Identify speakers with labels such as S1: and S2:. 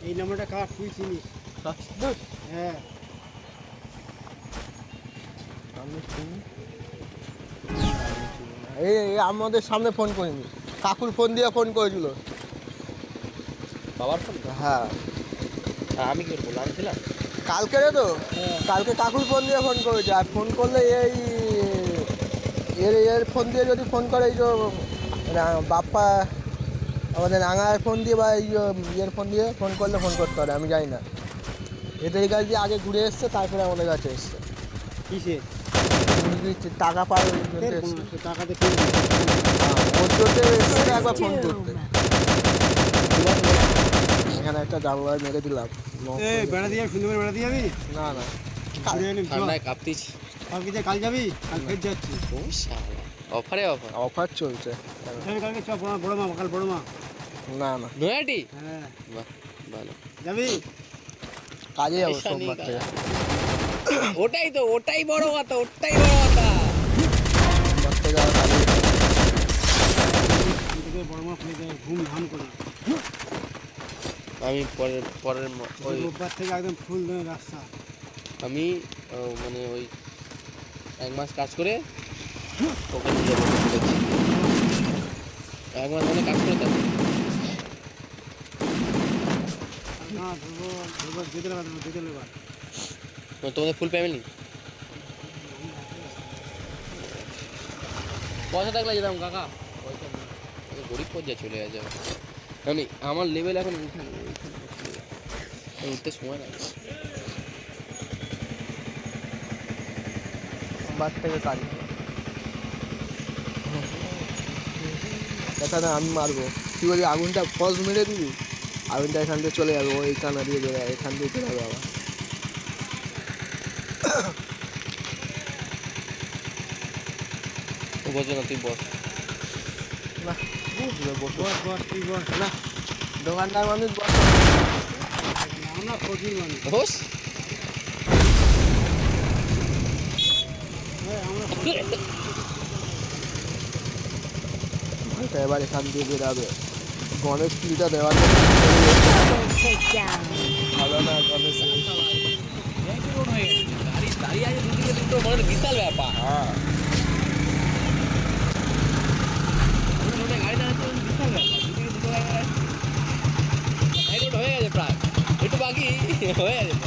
S1: এই নাম্বারটা কার তুই চিনিস? হ্যাঁ
S2: এই আমাদের সামনে ফোন করিনি, কাকুর ফোন দিয়ে ফোন করেছিল।
S3: বাবার ফোন?
S2: হ্যাঁ
S3: আমি কি করবো, আমি ছিলাম
S2: কালকে রে তো, কালকে কাকুর ফোন দিয়ে ফোন করেছে। আর ফোন করলে এই এর ফোন দিয়ে যদি ফোন করে, এই যে বাপ্পা আমাদের রাঙার ফোন দিয়ে বা এই ইয়ের ফোন দিয়ে ফোন করলে ফোন করতে পারে, আমি জানি না। এদের কাছে দিয়ে আগে ঘুরে এসছে, তারপরে আমাদের কাছে এসছে।
S1: কিসে
S2: টাকা পাওয়ার
S1: টাকাতে
S2: ওর জন্য এসছে একবার ফোন করতে। এখানে একটা জানলায় মেরে দিলাম।
S1: বেড়া দিয়ে সুন্দর করে বেড়া দিয়ে যাবি?
S2: না না
S3: ঠান্ডায় কাঁপতেছি।
S1: কালকে কাল যাবি? কাল ফের যাচ্ছি।
S3: ও শালা, অফারে অফার।
S2: অফার চলছে।
S1: কালকে চ বড় মা, কাল বড় মা।
S2: না না
S3: নয়াটি?
S1: হ্যাঁ
S3: বাহ ভালো।
S1: যাবি?
S2: কাজে যাবো সোমবার থেকে।
S3: ওটাই তো, ওটাই বড় কথা, ওটাই বড় কথা।
S2: সোমবার থেকে আর কাজে
S1: বড় মা ফেলে দেয় ঘুম ধাম করে।
S3: আমি পরের ওই
S1: রোববার থেকে একদম ফুল দেয় রাস্তা।
S3: আমি মানে ওই 1 মাস কাজ করে ওকে নিয়ে যাবো বলেছি। 1 মাস মানে কাজ করে তারপর
S1: না ধরবো যেতে লেবার
S3: তোমাদের ফুল ফ্যামিলি পয়সা থাকলে যেতাম কাকা, পয়সা নেই, গরিব পর্যায়ে চলে যাবে। আমি আমার লেভেল এখন উঠতে সময় লাগে।
S2: সোমবার থেকে কাজ। এখানে আমি মারবো, তুই বলি আগুনটা ফস মেরে দিবি, আগুনটা এখান থেকে চলে যাবে, ওই কানা দিয়ে বেরোবে, এখান দিয়ে চলে যাবে আবার।
S3: বোঝো না, তুই বস।
S2: না বুঝবে, বসো।
S1: বস তুই বস।
S2: না দোকানদার মানুষ বস।
S1: আমরা ফকির মানুষ।
S3: হোস
S1: আমরা
S2: ভাইটা এবার এখান দিয়ে বেরাবে। গণেশ পুলিটা দেওয়ার ভালো না, গণেশ
S3: দাঁড়িয়ে আছে দুদিকে দুটো, মানে বিশাল ব্যাপার।
S2: হ্যাঁ
S3: গাড়ি দাঁড়াচ্ছে বিশাল ব্যাপার, দুদিকে দুটো গাড়ি দাঁড়াচ্ছে। হাই রোড হয়ে গেছে প্রায়, একটু বাকি হয়ে গেছে।